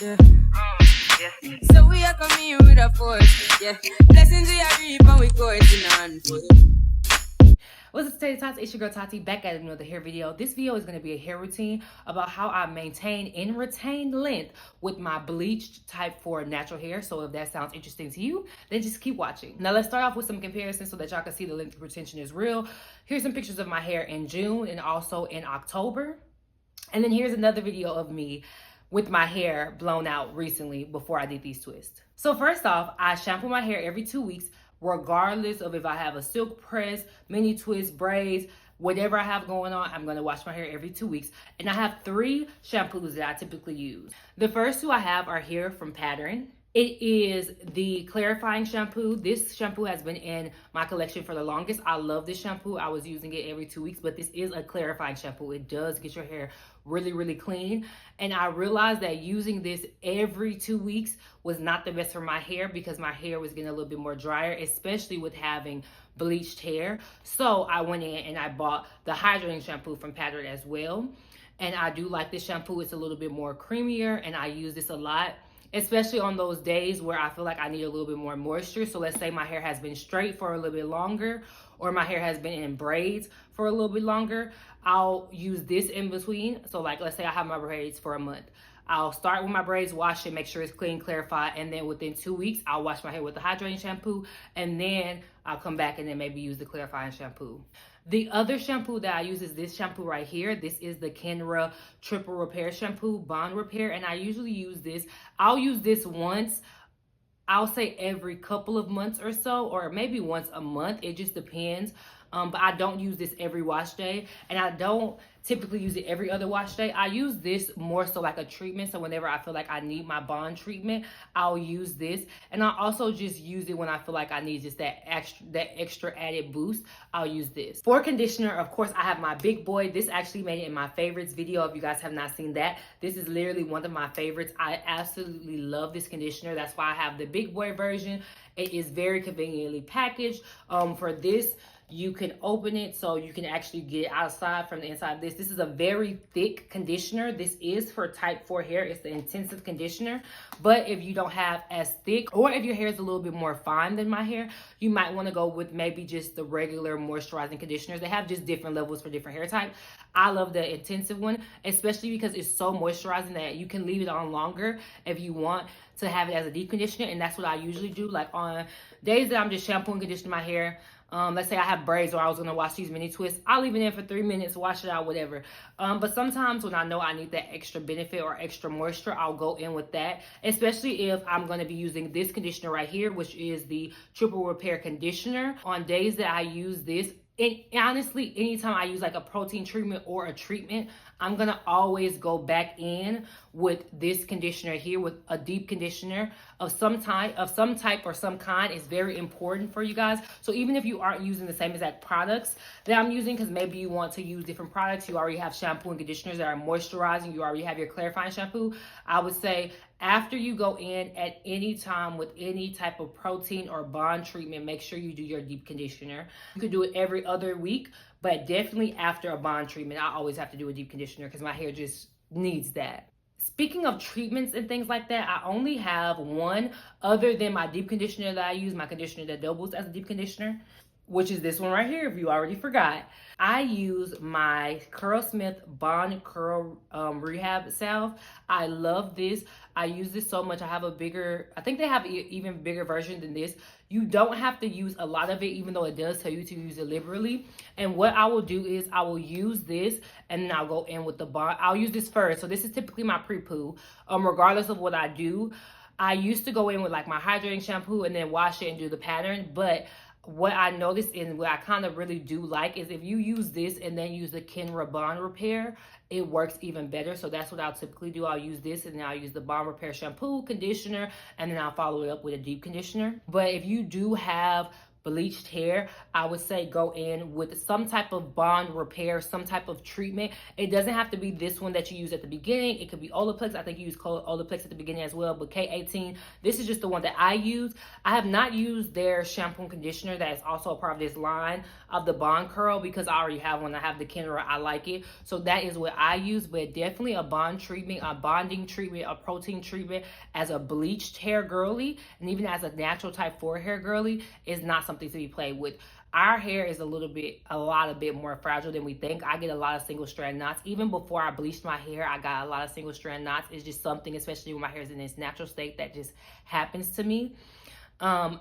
Yeah. So we are coming with a force. Yeah. Blessings we are reap and we coursing on foot. What's up, Tater Tots? It's your girl Tati back at another hair video. This video is going to be a hair routine about how I maintain and retain length with my bleached type 4 natural hair. So if that sounds interesting to you, then just keep watching. Now let's start off with some comparisons so that y'all can see the length retention is real. Here's some pictures of my hair in June and also in October. And then here's another video of me with my hair blown out recently before I did these twists. So first off, I shampoo my hair every 2 weeks, regardless of if I have a silk press, mini twist, braids, whatever I have going on. I'm going to wash my hair every 2 weeks. And I have 3 shampoos that I typically use. The first 2 I have are here from Pattern. It is the clarifying shampoo. This shampoo has been in my collection for the longest. I love this shampoo. I was using it every 2 weeks, but this is a clarifying shampoo. It does get your hair really, really clean. And I realized that using this every 2 weeks was not the best for my hair because my hair was getting a little bit more drier, especially with having bleached hair. So I went in and I bought the hydrating shampoo from Pattern as well. And I do like this shampoo. It's a little bit more creamier and I use this a lot, especially on those days where I feel like I need a little bit more moisture. So let's say my hair has been straight for a little bit longer or my hair has been in braids for a little bit longer. I'll use this in between. So like, let's say I have my braids for a month. I'll start with my braids, wash it, make sure it's clean, clarify, and then within 2 weeks, I'll wash my hair with the hydrating shampoo, and then I'll come back and then maybe use the clarifying shampoo. The other shampoo that I use is this shampoo right here. This is the Kenra Triple Repair Shampoo, Bond Repair, and I usually use this. I'll use this once, I'll say every couple of months or so, or maybe once a month. It just depends. But I don't use this every wash day, and I don't typically use it every other wash day. I use this more so like a treatment. So whenever I feel like I need my bond treatment, I'll use this. And I also just use it when I feel like I need just that extra added boost. I'll use this. For conditioner, of course, I have my big boy. This actually made it in my favorites video. If you guys have not seen that, this is literally one of my favorites. I absolutely love this conditioner. That's why I have the big boy version. It is very conveniently packaged. For this, you can open it so you can actually get it outside from the inside of this. This is a very thick conditioner. This is for type 4 hair. It's the intensive conditioner. But if you don't have as thick, or if your hair is a little bit more fine than my hair, you might want to go with maybe just the regular moisturizing conditioners. They have just different levels for different hair types. I love the intensive one, especially because it's so moisturizing that you can leave it on longer if you want to have it as a deep conditioner. And that's what I usually do. Like on days that I'm just shampooing, conditioning my hair, let's say I have braids or I was going to wash these mini twists, I'll leave it in for 3 minutes, wash it out, whatever. But sometimes when I know I need that extra benefit or extra moisture, I'll go in with that, especially if I'm going to be using this conditioner right here, which is the Triple Repair Conditioner. On days that I use this, and honestly, anytime I use like a protein treatment or a treatment, I'm going to always go back in with this conditioner here, with a deep conditioner of some type or some kind. Is very important for you guys. So even if you aren't using the same exact products that I'm using, because maybe you want to use different products, you already have shampoo and conditioners that are moisturizing, you already have your clarifying shampoo, I would say after you go in at any time with any type of protein or bond treatment, make sure you do your deep conditioner. You could do it every other week, but definitely after a bond treatment, I always have to do a deep conditioner because my hair just needs that. Speaking of treatments and things like that, I only have one other than my deep conditioner that I use, my conditioner that doubles as a deep conditioner, which is this one right here, if you already forgot. I use my Curlsmith Bond Curl Rehab Salve. I love this. I use this so much. I have a bigger, I think they have an even bigger version than this. You don't have to use a lot of it, even though it does tell you to use it liberally. And what I will do is I will use this and then I'll go in with the bond. I'll use this first. So this is typically my pre-poo, regardless of what I do. I used to go in with like my hydrating shampoo and then wash it and do the pattern, but what I noticed and what I kind of really do like is if you use this and then use the Kenra Bond Repair, it works even better. So that's what I'll typically do. I'll use this and then I'll use the Bond Repair shampoo, conditioner, and then I'll follow it up with a deep conditioner. But if you do have bleached hair, I would say go in with some type of bond repair, some type of treatment. It doesn't have to be this one that you use at the beginning. It could be Olaplex. I think you use Olaplex at the beginning as well, but K18, this is just the one that I use. I have not used their shampoo and conditioner that is also a part of this line of the Bond Curl because I already have one. I have the Kenra. I like it. So that is what I use, but definitely a bond treatment, a bonding treatment, a protein treatment as a bleached hair girly, and even as a natural type 4 hair girly is not something to be played with. Our hair is a lot bit more fragile than we think. I get a lot of single strand knots. Even before I bleached my hair, I got a lot of single strand knots. It's just something, especially when my hair is in its natural state, that just happens to me.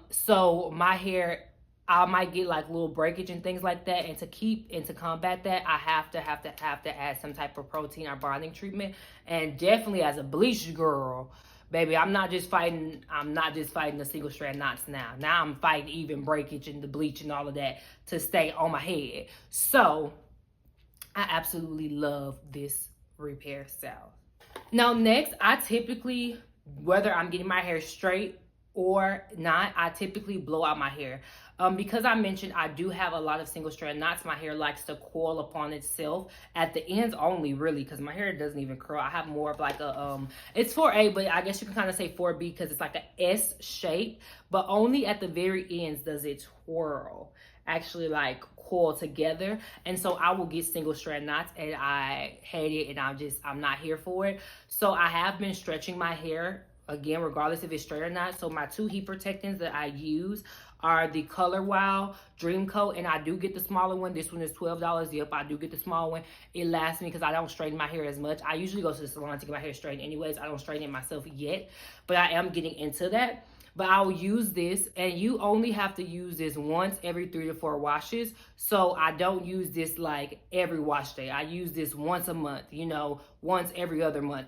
So my hair, I might get like little breakage and things like that. And to combat that, I have to add some type of protein or bonding treatment. And definitely as a bleached girl, baby, I'm not just fighting the single strand knots now. Now I'm fighting even breakage and the bleach and all of that to stay on my head. So I absolutely love this repair salve. Now next, I typically, whether I'm getting my hair straight or not, I typically blow out my hair. Because I mentioned I do have a lot of single strand knots, my hair likes to coil upon itself at the ends only, really, because my hair doesn't even curl. I have more of like a, it's 4A, but I guess you can kind of say 4B because it's like a S shape, but only at the very ends does it twirl, actually like coil together. And so I will get single strand knots and I hate it, and I'm not here for it. So I have been stretching my hair, again, regardless if it's straight or not. So my 2 heat protectants that I use are the Color Wow Dream Coat, and I do get the smaller one. This one is $12. Yep, I do get the small one. It lasts me because I don't straighten my hair as much. I usually go to the salon to get my hair straightened anyways. I don't straighten it myself yet, but I am getting into that. But I will use this, and you only have to use this once every 3 to 4 washes. So I don't use this like every wash day. I use this once a month, you know, once every other month,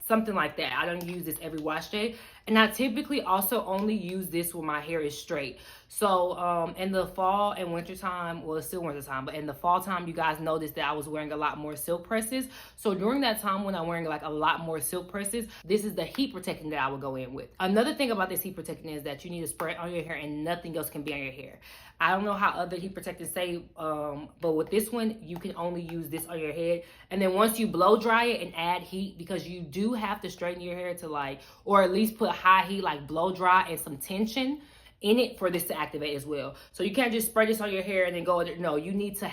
something like that. I don't use this every wash day. And I typically also only use this when my hair is straight. So in the fall and winter time, well, it's still winter time, but in the fall time, you guys noticed that I was wearing a lot more silk presses. So during that time when I'm wearing like a lot more silk presses, this is the heat protectant that I would go in with. Another thing about this heat protectant is that you need to spray it on your hair and nothing else can be on your hair. I don't know how other heat protectants say, but with this one, you can only use this on your head. And then once you blow dry it and add heat, because you do have to straighten your hair to like, or at least put high heat, like blow dry and some tension in it for this to activate as well. So you can't just spray this on your hair and then go, no, you need to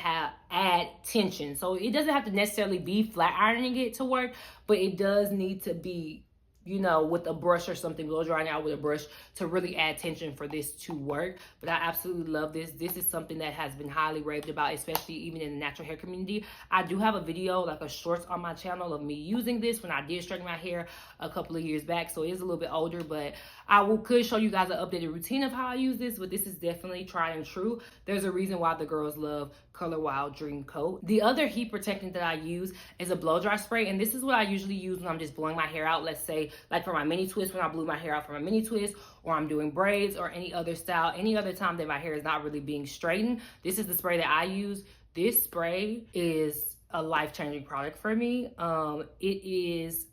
add tension. So it doesn't have to necessarily be flat ironing it to work, but it does need to be, you know, with a brush or something, blow drying out with a brush to really add tension for this to work. But I absolutely love this. This is something that has been highly raved about, especially even in the natural hair community. I do have a video, like a shorts on my channel of me using this when I did straighten my hair a couple of years back. So it is a little bit older, but could show you guys an updated routine of how I use this, but this is definitely tried and true. There's a reason why the girls love Color Wild Dream Coat. The other heat protectant that I use is a blow dry spray, and this is what I usually use when I'm just blowing my hair out. Let's say like for my mini twist, when I blew my hair out for my mini twist, or I'm doing braids or any other style, any other time that my hair is not really being straightened. This is the spray that I use. This spray is a life-changing product for me. It is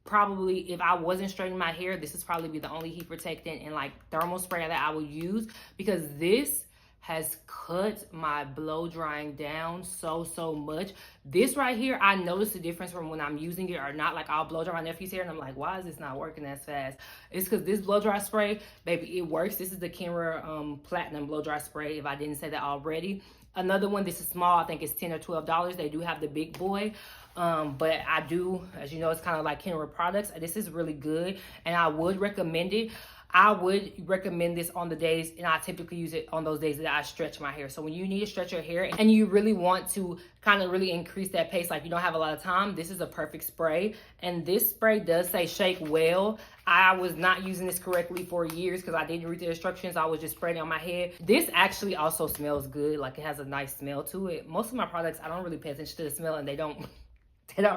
probably, if I wasn't straightening my hair, this is probably be the only heat protectant and like thermal spray that I would use, because this has cut my blow drying down so much. This right here, I noticed the difference from when I'm using it or not. Like I'll blow dry my nephew's hair and I'm like, why is this not working as fast? It's because this blow dry spray, baby, it works. This is the Kenra Platinum blow dry spray, if I didn't say that already. Another one, this is small, I think it's $10 or $12. They do have the big boy. But I do, as you know, it's kind of like Kenra products. This is really good and I would recommend it. I would recommend this on the days, and I typically use it on those days that I stretch my hair. So when you need to stretch your hair and you really want to kind of really increase that pace, like you don't have a lot of time, this is a perfect spray. And this spray does say shake well. I was not using this correctly for years because I didn't read the instructions. I was just spraying it on my head. This actually also smells good. Like it has a nice smell to it. Most of my products, I don't really pay attention to the smell, and they don't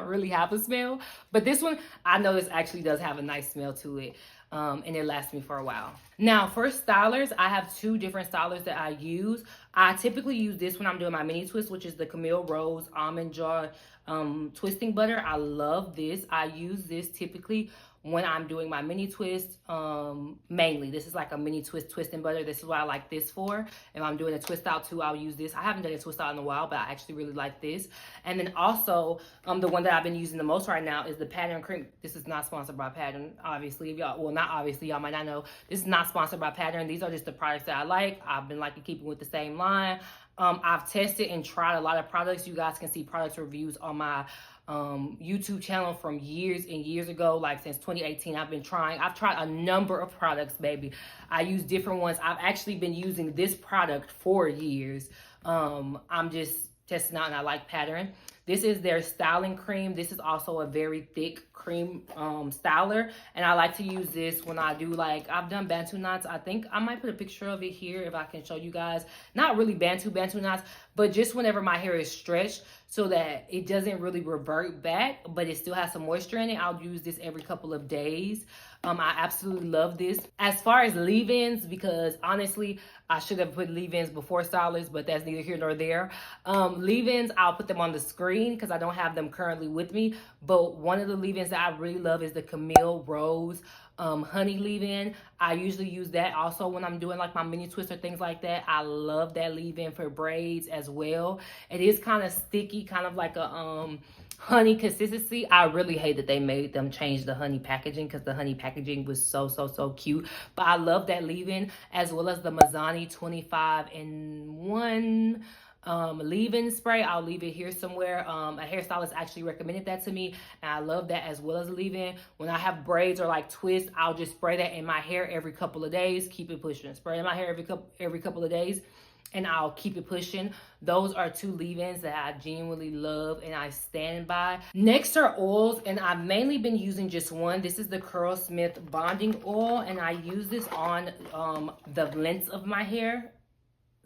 really have a smell. But this one, I know this actually does have a nice smell to it. and it lasts me for a while. Now, for stylers, I have 2 different stylers that I use. I typically use this when I'm doing my mini twist, which is the Camille Rose Almond Joy twisting butter. I love this. I use this typically when I'm doing my mini twist, mainly. This is like a mini twist twisting butter. This is what I like this for. If I'm doing a twist out too, I'll use this. I haven't done a twist out in a while, but I actually really like this. And then also, the one that I've been using the most right now is the Pattern Cream. This is not sponsored by Pattern, obviously. If y'all, well, not obviously, y'all might not know. This is not sponsored by Pattern. These are just the products that I like. I've been liking keeping with the same line. I've tested and tried a lot of products. You guys can see products reviews on my YouTube channel from years and years ago, like since 2018. I've tried a number of products, baby. I use different ones. I've actually been using this product for years. I'm just testing out, and I like Pattern. This is their styling cream. This is also a very thick cream styler, and I like to use this when I do, like, I've done Bantu knots. I think I might put a picture of it here if I can show you guys. Not really Bantu knots, but just whenever my hair is stretched so that it doesn't really revert back, but it still has some moisture in it. I'll use this every couple of days. I absolutely love this. As far as leave-ins, because honestly, I should have put leave-ins before stylers, but that's neither here nor there. Leave-ins, I'll put them on the screen because I don't have them currently with me. But one of the leave-ins that I really love is the Camille Rose honey leave-in. I usually use that also when I'm doing like my mini twist or things like that. I love that leave-in for braids as well. It is kind of sticky, kind of like a honey consistency. I really hate that they made them change the honey packaging because the honey packaging was so cute. But I love that leave-in, as well as the Mazzani 25-in-1 leave-in spray. I'll leave it here somewhere. A hairstylist actually recommended that to me, and I love that as well as a leave-in. When I have braids or like twists, I'll just spray that in my hair every couple of days. Keep it pushing. Spray in my hair every couple of days, and I'll keep it pushing. Those are 2 leave-ins that I genuinely love and I stand by. Next are oils, and I've mainly been using just one. This is the Curlsmith Bonding Oil, and I use this on the lengths of my hair.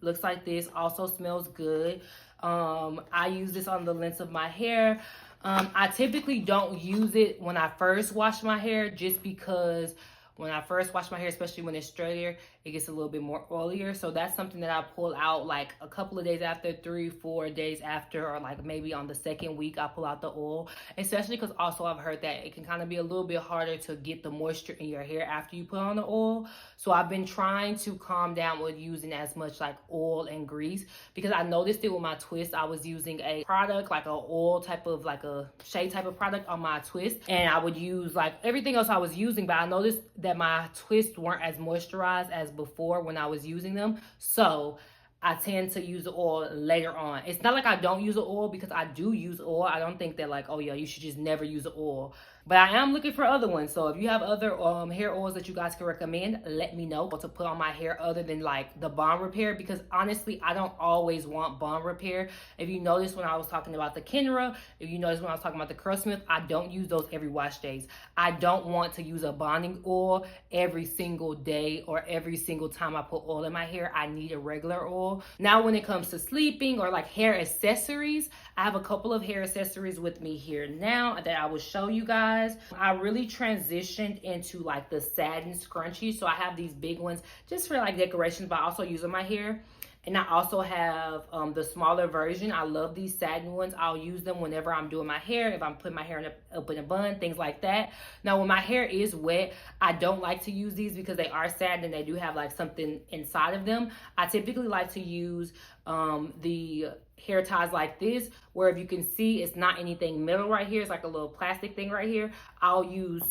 Looks like this. Also smells good. I use this on the lengths of my hair. I typically don't use it when I first wash my hair, just because when I first wash my hair, especially when it's straighter, it gets a little bit more oilier. So that's something that I pull out like a couple of days after, 3-4 days after, or like maybe on the 2nd week, I pull out the oil. Especially because also I've heard that it can kind of be a little bit harder to get the moisture in your hair after you put on the oil. So I've been trying to calm down with using as much like oil and grease, because I noticed it with my twist. I was using a product, like a oil type of, like a shea type of product on my twist, and I would use like everything else I was using, but I noticed that my twists weren't as moisturized as before when I was using them. So I tend to use the oil later on. It's not like I don't use the oil, because I do use oil. I don't think that like, oh yeah, you should just never use the oil. But I am looking for other ones. So if you have other hair oils that you guys can recommend, let me know what to put on my hair other than like the bond repair, because honestly, I don't always want bond repair. If you notice when I was talking about the Kenra, if you notice when I was talking about the Curlsmith, I don't use those every wash days. I don't want to use a bonding oil every single day or every single time I put oil in my hair. I need a regular oil. Now, when it comes to sleeping or like hair accessories, I have a couple of hair accessories with me here now that I will show you guys. I really transitioned into like the satin scrunchies. So I have these big ones just for like decorations, but I also use in my hair. And I also have the smaller version. I love these satin ones. I'll use them whenever I'm doing my hair, if I'm putting my hair up in a bun, things like that. Now, when my hair is wet, I don't like to use these because they are satin and they do have like something inside of them. I typically like to use the hair ties like this, where if you can see, it's not anything metal right here. It's like a little plastic thing right here. I'll use,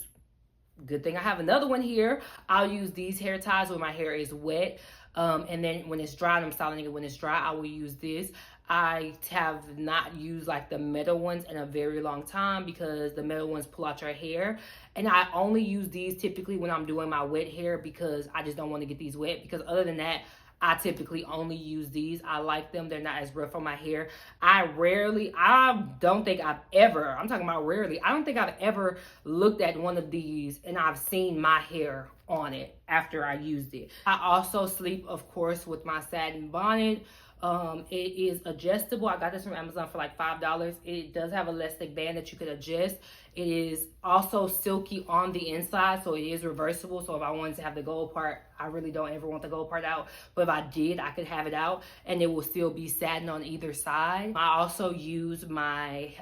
good thing I have another one here. I'll use these hair ties when my hair is wet. And then when it's dry, and I'm styling it when it's dry, I will use this. I have not used like the metal ones in a very long time, because the metal ones pull out your hair. And I only use these typically when I'm doing my wet hair, because I just don't want to get these wet. Because other than that, I typically only use these. I like them. They're not as rough on my hair. I don't think I've ever, I'm talking about rarely, I don't think I've ever looked at one of these and I've seen my hair on it after I used it. I also sleep, of course, with my satin bonnet. It is adjustable. I got this from Amazon for like $5. It does have a elastic band that you could adjust. It is also silky on the inside, so it is reversible. So if I wanted to have the gold part, I really don't ever want the gold part out, but if I did, I could have it out and it will still be satin on either side. I also use my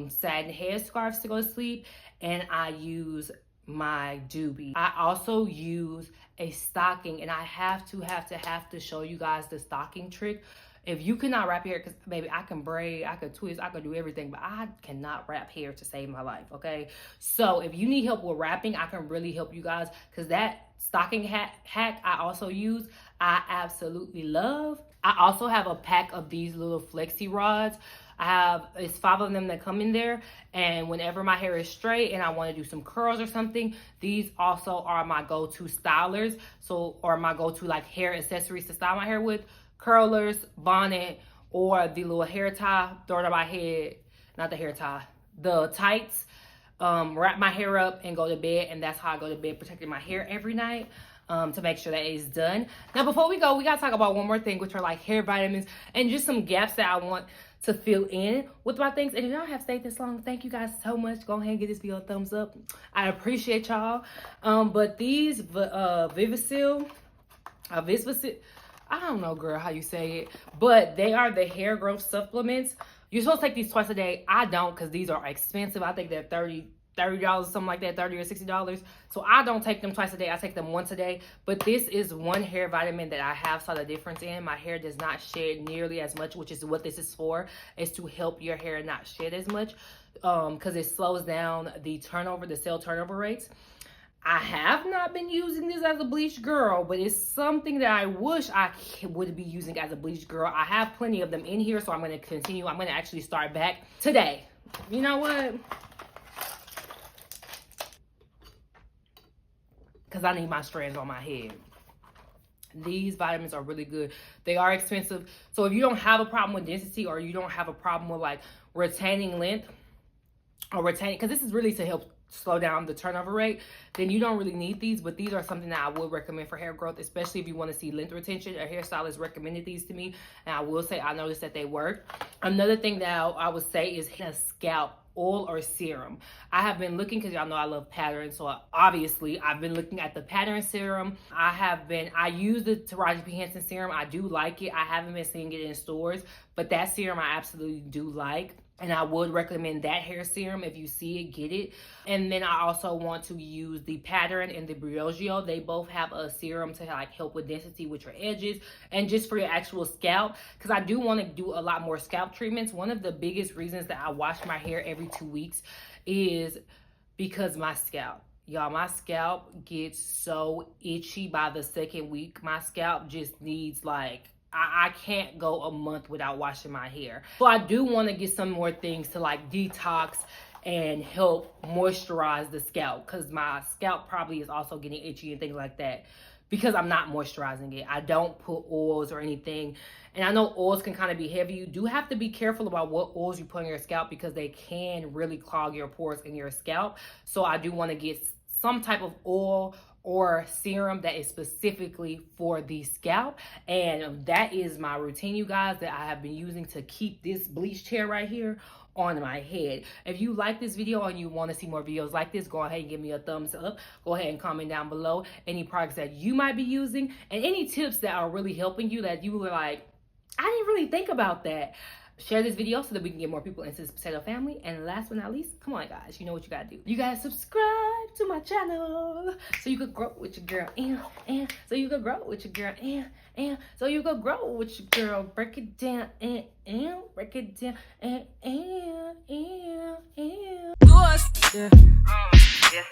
satin headscarves to go to sleep, and I use my doobie. I also use a stocking, and I have to show you guys the stocking trick. If you cannot wrap hair, because baby, I can braid, I could twist, I could do everything, but I cannot wrap hair to save my life, okay? So if you need help with wrapping, I can really help you guys, because that stocking hack I also use, I absolutely love. I also have a pack of these little flexi rods. It's 5 of them that come in there, and whenever my hair is straight and I want to do some curls or something, these also are my go-to stylers, or my go-to like hair accessories to style my hair with. Curlers, bonnet, or the little hair tie, throw it on my head, not the hair tie, the tights, wrap my hair up and go to bed, and that's how I go to bed, protecting my hair every night. To make sure that it is done. Now, before we go, we gotta talk about one more thing, which are like hair vitamins and just some gaps that I want to fill in with my things. And if y'all have stayed this long, thank you guys so much. Go ahead and give this video a thumbs up. I appreciate y'all. But these Vivasil, I don't know, girl, how you say it, but they are the hair growth supplements. You're supposed to take these twice a day. I don't, because these are expensive. I think they're $30, something like that, $30 or $60. So I don't take them twice a day. I take them once a day. But this is one hair vitamin that I have saw the difference in. My hair does not shed nearly as much, which is what this is for, is to help your hair not shed as much, because it slows down the cell turnover rates. I have not been using this as a bleached girl, but it's something that I wish I would be using as a bleached girl. I have plenty of them in here, so I'm going to continue. I'm going to actually start back today. You know what? Because I need my strands on my head. These vitamins are really good. They are expensive. So if you don't have a problem with density, or you don't have a problem with like retaining length, or retaining, because this is really to help slow down the turnover rate, then you don't really need these. But these are something that I would recommend for hair growth, especially if you want to see length retention. A hairstylist recommended these to me, and I will say I noticed that they work. Another thing that I would say is a scalp oil or serum. I have been looking, because y'all know I love patterns, so obviously I've been looking at the pattern serum. I use the Taraji P. Henson serum. I do like it. I haven't been seeing it in stores, but that serum I absolutely do like. And I would recommend that hair serum. If you see it, get it. And then I also want to use the Pattern and the Briogeo. They both have a serum to like help with density with your edges and just for your actual scalp. Because I do want to do a lot more scalp treatments. One of the biggest reasons that I wash my hair every 2 weeks is because my scalp. Y'all, my scalp gets so itchy by the second week. My scalp just needs like, I can't go a month without washing my hair. So I do want to get some more things to like detox and help moisturize the scalp, because my scalp probably is also getting itchy and things like that because I'm not moisturizing it. I don't put oils or anything. And I know oils can kind of be heavy. You do have to be careful about what oils you put on your scalp, because they can really clog your pores in your scalp. So I do want to get some type of oil or serum that is specifically for the scalp, and that is my routine, you guys, that I have been using to keep this bleached hair right here on my head. If you like this video and you want to see more videos like this, go ahead and give me a thumbs up. Go ahead and comment down below any products that you might be using and any tips that are really helping you, that you were like, I didn't really think about that. Share this video so that we can get more people into this potato family. And last but not least, come on guys, you know what you gotta do. You gotta subscribe to my channel so you could grow with your girl, and so you could grow with your girl, and so you could grow with your girl. Break it down, and break it down, and. To us, yeah.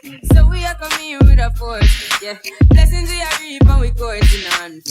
Yeah. So we are coming with a force, yeah. Blessings we are reaping, we coursing on.